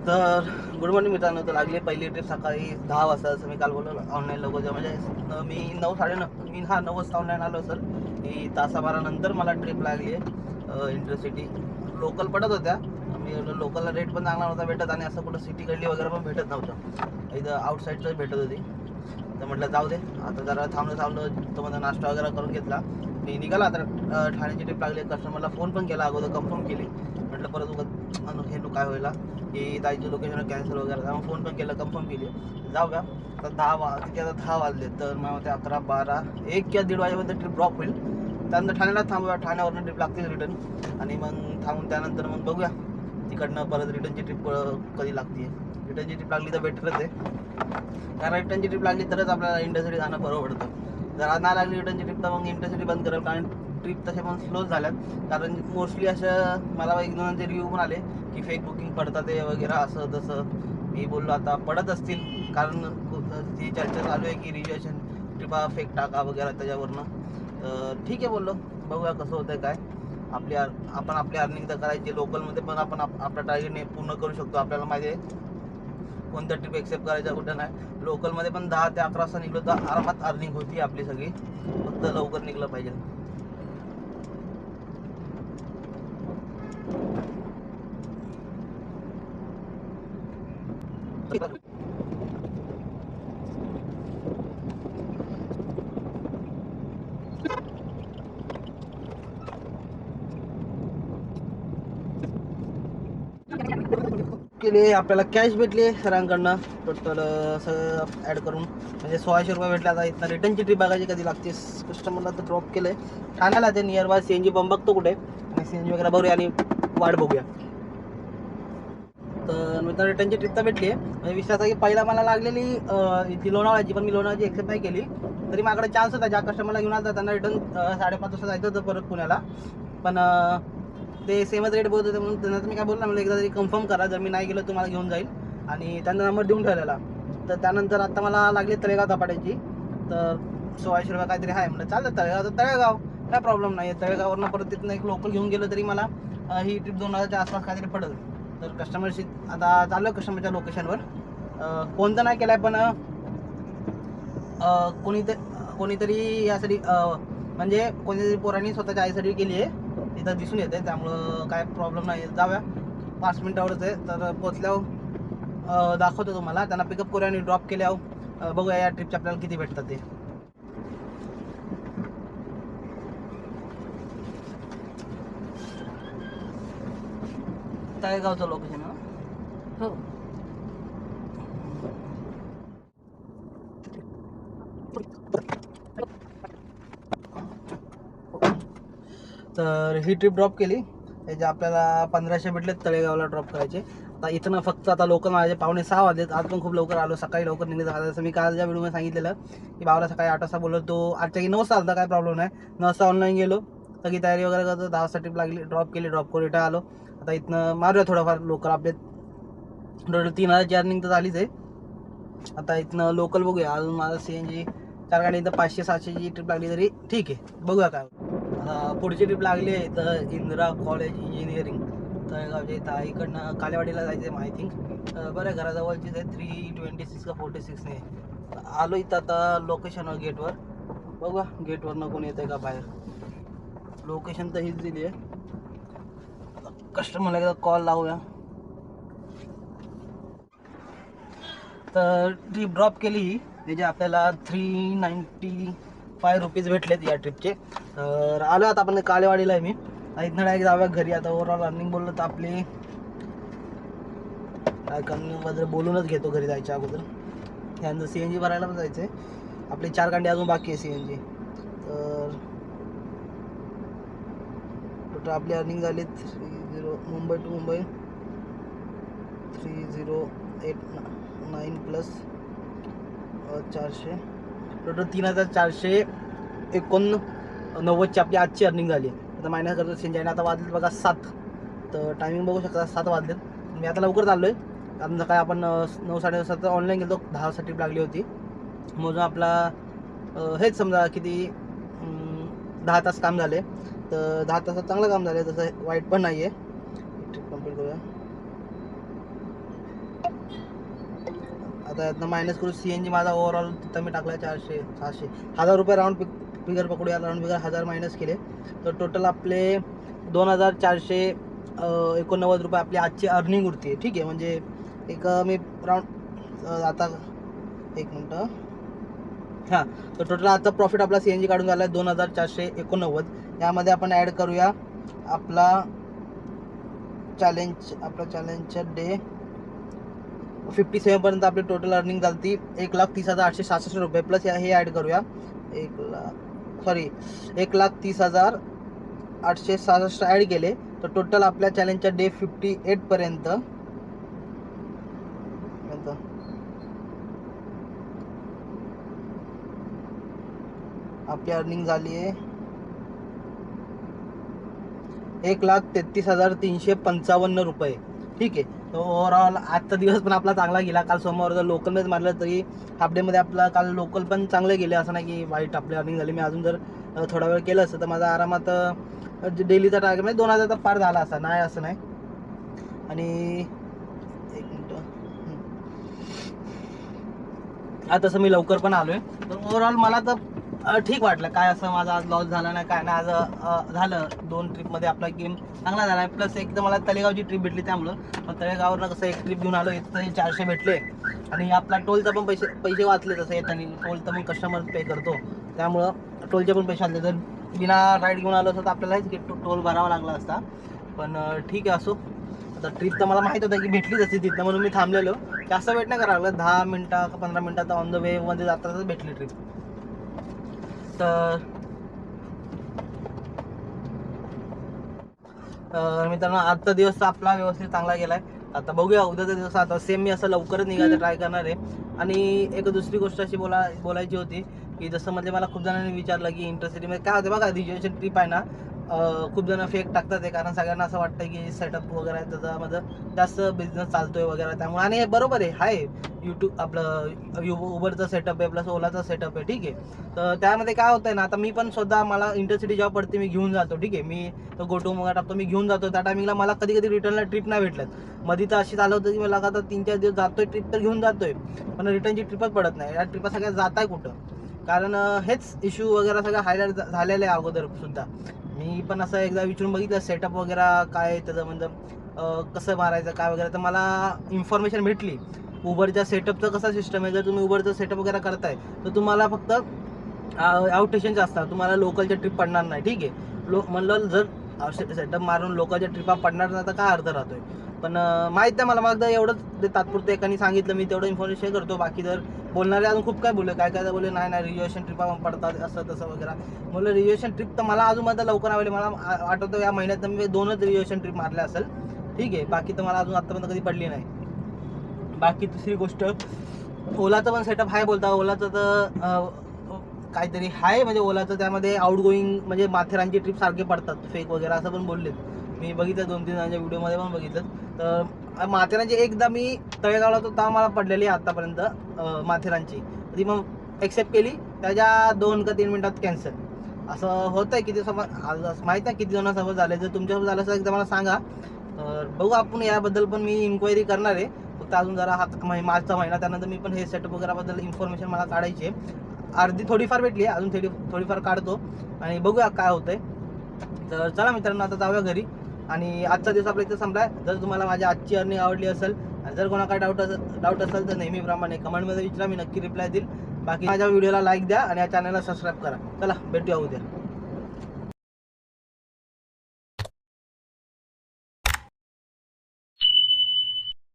तर good morning मित्रांनो. तर लागली पहिली ट्रिप सकाळी 10 वाजता, जसं मी काल बोललो ऑनलाईन लोक म्हणजे मी 9 साडे 9 मी 9 वाजता ऑनलाईन आलो सर. की तासाभरानंतर मला ट्रिप लागली आहे इंटरसिटी. लोकल पडत होत्या, मी लोकलला रेट पण चांगला नव्हता भेटत आणि असं कुठं सिटीकडली वगैरे पण भेटत नव्हतं, इथं आउटसाईडच भेटत होती. तर म्हटलं जाऊ दे, आता जरा थांबलो तो माझा नाश्ता वगैरे करून घेतला. मी निघाला. आता ठाण्याची ट्रिप लागली. कस्टमरला फोन पण केला, अगोदर कन्फर्म केली. म्हटलं परत उगाच हे काय व्हायला की जायची लोकेशन कॅन्सल वगैरे. त्यामुळे फोन पण केलं, कन्फर्म केली, जाऊया. तर 10 वाजले, तर मग ते 11, 12, 1 किंवा 1:30 वाजेपर्यंत ट्रिप ड्रॉप होईल. त्यानंतर ठाण्याला थांबूया. ठाण्यावरनं ट्रिप लागतील रिटर्न, आणि मग थांबून त्यानंतर मग बघूया तिकडनं परत रिटर्नची ट्रिप कधी लागते. रिटर्नची ट्रिप लागली तर बेटरच आहे, कारण रिटर्नची ट्रिप लागली तरच आपल्याला इंटरसिटी जाणं परवडतं. जर नाही लागली रिटर्नची ट्रिप तर मग इंटरसिटी बंद करेल, कारण ट्रिप तसे पण स्लोच झाल्यात. कारण मोस्टली असं मला एक दोनांचे रिव्ह्यू पण आले की फेक बुकिंग पडतात ते वगैरे, असं तसं. मी बोललो आता पडत असतील, कारण ती चर्चा चालू आहे की रिजर्वेशन ट्रिपा फेक टाका वगैरे त्याच्यावरनं. तर ठीक आहे बोललो, बघूया कसं होतं काय. आपण आपली अर्निंग तर करायची. लोकलमध्ये पण आपण आपला टार्गेट पूर्ण करू शकतो. आपल्याला माहिती आहे कोणत्या ट्रिप एक्सेप्ट करायचं कुठं नाही. लोकलमध्ये पण 10 ते 11 वाजता निघलो तर आरामात अर्निंग होती आपली सगळी, फक्त लवकर निघलं पाहिजे. केले आपल्याला कॅश भेटली सरांकडनं टोटल सगळं ॲड करून, म्हणजे 1600 रुपये भेटले. आता इथं रिटर्नची ट्रिप बघायची कधी लागते. कस्टमरला तर ड्रॉप केलं आहे ठाण्याला, ते नियर बाय CNG पंप बघतो कुठे, आणि CNG वगैरे भरूया आणि वाट बघूया. तर मित्रांनो रिटर्नची ट्रिप तर भेटली आहे. म्हणजे विश्वास आहे की पहिला मला लागलेली ती लोणावळ्याची, पण मी लोणावळ्याची एक्सेप्ट नाही केली. तरी माझ्याकडे चान्स होता, ज्या कस्टमरला घेऊन आला त्यांना रिटर्न 5:30 वाजता जायचं होतं परत पुण्याला. पण ते सेमच रेट बोलत होते, म्हणून त्यांना मी काय बोलला, मला एकदा तरी कन्फर्म करा, जर मी नाही गेलो तुम्हाला घेऊन जाईल. आणि त्यांना नंबर देऊन ठेवलेला. तर त्यानंतर आता मला लागली तळेगाव धपाट्याची. तर 1600 रुपये काहीतरी आहे. म्हणलं चालतं तळेगाव, तर तळेगाव काय प्रॉब्लेम नाही आहे. तळेगाववरनं परत तिथनं एक लोकल घेऊन गेलं तरी मला ही ट्रिप 2000च्या आसपास काहीतरी पडेल. तर कस्टमरशी आता चालू आहे कस्टमरच्या लोकेशनवर. फोन तर नाही केला आहे, पण कोणीतरी यासाठी म्हणजे कोणीतरी पोरांनी स्वतःच्या आईसाठी केली आहे, तिथं दिसून येते. त्यामुळं काय प्रॉब्लेम नाही. जाऊया, 5 मिनिटावरच आहे. तर पोचल्यावर दाखवतो तुम्हाला. त्यांना पिकअप करूया आणि ड्रॉप केल्यावर बघूया या ट्रिपचे आपल्याला किती भेटतात ते. तळेगावचं लोकेशन हो. तर ही ट्रिप ड्रॉप केली, त्याचे आपल्याला 1500 भेटलेत तळेगावला ड्रॉप करायचे. आता इथं फक्त आता लोकल माझे 5:45 वाजलेत. आज पण खूप लवकर आलो, सकाळी लवकर निघत झालं. जसं मी कालच्या व्हिडिओमध्ये सांगितलेलं की भावाला सकाळी 8 वाजता बोललो, तो आजच्या की 9 वाजता आला, काय प्रॉब्लेम नाही. 9 वाजता ऑनलाईन गेलो, सगळी तयारी वगैरे करतो. 10 वाजता ट्रिप लागली, ड्रॉप केली, ड्रॉप करून इथं आलो. आता इथनं मारूया थोडंफार लोकल. आपले टोटल 3000ची अर्निंग तर झालीच आहे. आता इथनं लोकल बघूया. अजून माझं CNG 4 गाडी इथं 500-700ची ट्रिप लागली तरी ठीक आहे, बघूया काय. पुढची ट्रिप लागली आहे तर इंदिरा कॉलेज इंजिनिअरिंग तळेगावच्या इथं. इकडनं कालेवाडीला जायचं आहे आय थिंक. बरं आहे, घराजवळचीच आहे. 326 का 46ने आलो इथं आता लोकेशनवर, गेटवर. बघूया गेटवरनं कोण येतं आहे का बाहेर. लोकेशन तर हीच दिली आहे. कस्टमरला एकदा कॉल लावूया. तर ट्रिप ड्रॉप केली ही, त्याचे आपल्याला 395 रुपीज भेटलेत या ट्रिपचे. तर आलो आता आपण कालेवाडीला आहे मी. इथनं डायरेक्ट जाऊया घरी. आता ओव्हरऑल रनिंग बोललो तर आपली काय कमी बोलूनच घेतो घरी जायच्या अगोदर. त्यानंतर CNG भरायला पण जायचं आहे. आपली 4 गाडी अजून बाकी आहे CNG. तर टोटल आपली अर्निंग झाली 30 Mumbai to Mumbai 3089 plus 400, total 3489ची आपली आजची अर्निंग झाली. आता मायनस करतो CNG. आता वाजलेत बघा 7. तर टायमिंग बघू शकता 7 वाजलेत. मी आता लवकर चाललो आहे, कारण सकाळी आपण 9-9:30 ऑनलाईन गेलो. 10 वाजता ट्रिप लागली होती. मोजून आपला हेच समजा किती 10 तास काम झाले. तर 10 तासात चांगलं काम झालं, तसं वाईट पण नाही आहे. ट्रिप कंप्लीट करूया. आता यातनं मायनस करू CNG माझा ओव्हरऑल तिथं मी टाकला 400 600 1000 रुपये राऊंड फिगर पकडूया. राऊंड फिगर 1000 मायनस केले तर टोटल आपले 2489 रुपये आपली आजची अर्निंग उरते. ठीक आहे, म्हणजे एक मी राऊंड आता एक मिनटं हां, तर टोटल आता प्रॉफिट आपला CNG काढून झाला आहे 2489. यामध्ये आपण ॲड करूया आपला चॅलेंजच्या डे 57 पर्यंत आपली टोटल अर्निंग झाली 1,30,866 रुपये प्लस हे ॲड करूया 1,30,866 ॲड केले तर टोटल आपल्या चॅलेंजच्या डे 58 पर्यंत आपली अर्निंग झाली आहे 1,33,355 रुपये. ठीक आहे, तो ओव्हरऑल आजचा दिवस पण आपला चांगला गेला. काल सोमवार जर लोकलमध्ये मारलं तरी हाफ डेमध्ये आपला काल लोकल पण चांगले गेले, असं नाही की वाईट आपली अर्निंग झाली. मी अजून जर थोडा वेळ केलं असतं तर माझा आरामात डेलीचा टार्गेट म्हणजे 2000 तर पार झाला असा नाही, असं नाही. आणि एक मिनटं आता तसं मी लवकर पण आलो आहे तर ओव्हरऑल मला तर ठीक वाटलं. काय असं माझा आज लॉस झाला नाही काय नाही. आज झालं 2 ट्रिपमध्ये आपला गेम चांगला झाला आहे. प्लस एक तर मला तळेगावची ट्रिप भेटली त्यामुळं मग तळेगावला कसं एक ट्रिप घेऊन आलो इथं 400 भेटले आणि आपला टोलचा पण पैसे वाचले. तसं येताना टोल तर मग कस्टमर पे करतो त्यामुळं टोलचे पण पैसे वाचले. जर बिना राईड घेऊन आलो असतं तर आपल्याला हेच टोल भरावा लागला असता. पण ठीक आहे, असो. आता ट्रिप तर मला माहीत होतं की भेटलीच असते तिथं म्हणून मी थांबलेलो. जास्त वेट नाही करावं लागलं, 10 मिनटं का 15 मिनटात ऑन द वे मध्ये जाताच भेटली ट्रिप. तर मित्रांनो आजचा दिवस आपला व्यवस्थित चांगला गेलाय. आता बघूया उद्याचा दिवस. आता सेम मी असं लवकरच निघायचं ट्राय करणार आहे. आणि एक दुसरी गोष्ट अशी बोलायची होती की जसं म्हणजे मला खूप जणांनी विचारलं की इंटरसिटीमध्ये काय होतं बघा, रिजर्वेशन ट्रिप आहे ना, खूप जण फेक टाकतात आहे कारण सगळ्यांना असं वाटतं की सेटअप वगैरे आहे त्याच्यामध्ये जास्त बिझनेस चालतोय वगैरे. त्यामुळे आणि हे बरोबर आहे यूट्यूब आपलं उबरचं सेटअप आहे प्लस ओलाचा सेटअप आहे. ठीक आहे, तर त्यामध्ये काय होतं आहे ना, आता मी पण स्वतः मला इंटरसिटी जॉब पडते, मी घेऊन जातो. ठीक आहे, मी तो गोटो वगैरे टाकतो, मी घेऊन जातो. त्या टायमिंगला मला कधी कधी रिटर्नला ट्रिप नाही भेटल्यात. मध्ये तर अशी झालं होतं की मला आता 3-4 दिवस जातोय ट्रिप तर घेऊन जातोय पण रिटर्नची ट्रिपच पडत नाही. या ट्रिपा सगळ्या जात आहे कुठं, कारण हेच इश्यू वगैरे सगळं हायलाईट झालेलं आहे अगोदर सुद्धा. मी पण असं एकदा विचारून बघितलं सेटअप वगैरे काय त्याचं म्हणजे कसं मारायचं काय वगैरे, तर मला इन्फॉर्मेशन भेटली उबरच्या सेटअपचं कसा सिस्टम आहे. जर तुम्ही उबरचं सेटअप वगैरे करताय तर तुम्हाला फक्त आउट स्टेशनचे असतात, तुम्हाला लोकलच्या ट्रिप पडणार नाही. ठीक आहे, म्हणलं जर सेटअप मारून लोकलच्या ट्रिपा पडणार नाही तर काय अर्थ राहतोय. पण माहीत नाही मला मागं एवढंच तात्पुरतं एकाने सांगितलं, मी तेवढं इन्फॉर्मेशन शेअर करतो. बाकी जर बोलणारे अजून खूप काय बोलले, काय बोलले नाही रिजर्वेशन ट्रिपा पडतात असं तसं वगैरे. म्हणलं रिजर्वेशन ट्रिप तर मला अजून माझं लवकर आले. मला आठवतं या महिन्यात मी 2च रिजर्वेशन ट्रिप मारल्या असेल. ठीक आहे, बाकी तर मला अजून आत्तापर्यंत कधी पडली नाही. बाकी दुसरी गोष्ट ओलाचं पण सेटअप आहे बोलता. ओलाचं तर काहीतरी आहे म्हणजे ओलाचं त्यामध्ये आउट गोईंग म्हणजे माथेरानची ट्रिप सारखे पडतात फेक वगैरे असं पण बोललेत. मी बघितलं 2-3 जणांच्या व्हिडिओमध्ये पण बघितलं. तर माथेरानची एकदा मी तळेगावला तो तेव्हा मला पडलेली आत्तापर्यंत माथेरानची, ती मग एक्सेप्ट केली, त्याच्या 2 का 3 मिनिटात कॅन्सल. असं होतं आहे किती माहीत नाही किती जणांसोबत झालं. जर तुमच्यासोबत झालं असेल एकदा मला सांगा. बघू आपण याबद्दल पण मी इन्क्वायरी करणार आहे. फक्त अजून जरा मार्चचा महिना त्यानंतर मी पण हे सेटअप वगैरेबद्दल इन्फॉर्मेशन मला काढायची आहे. अर्धी थोडीफार भेटली आहे, अजून थोडीफार काढतो आणि बघूया काय होतंय. तर चला मित्रांनो आता जाऊया घरी. आणि आजचा दिवस आपल्या इथं संपला आहे. जर तुम्हाला माझी आजची अर्निंग आवडली असेल आणि जर कोणा काय डाऊट असेल तर नेहमीप्रमाणे कमेंटमध्ये विचारा, मी नक्की रिप्लाय देईल. बाकी माझ्या व्हिडिओला लाईक द्या आणि या चॅनलला सबस्क्राईब करा. चला भेटूया उद्या.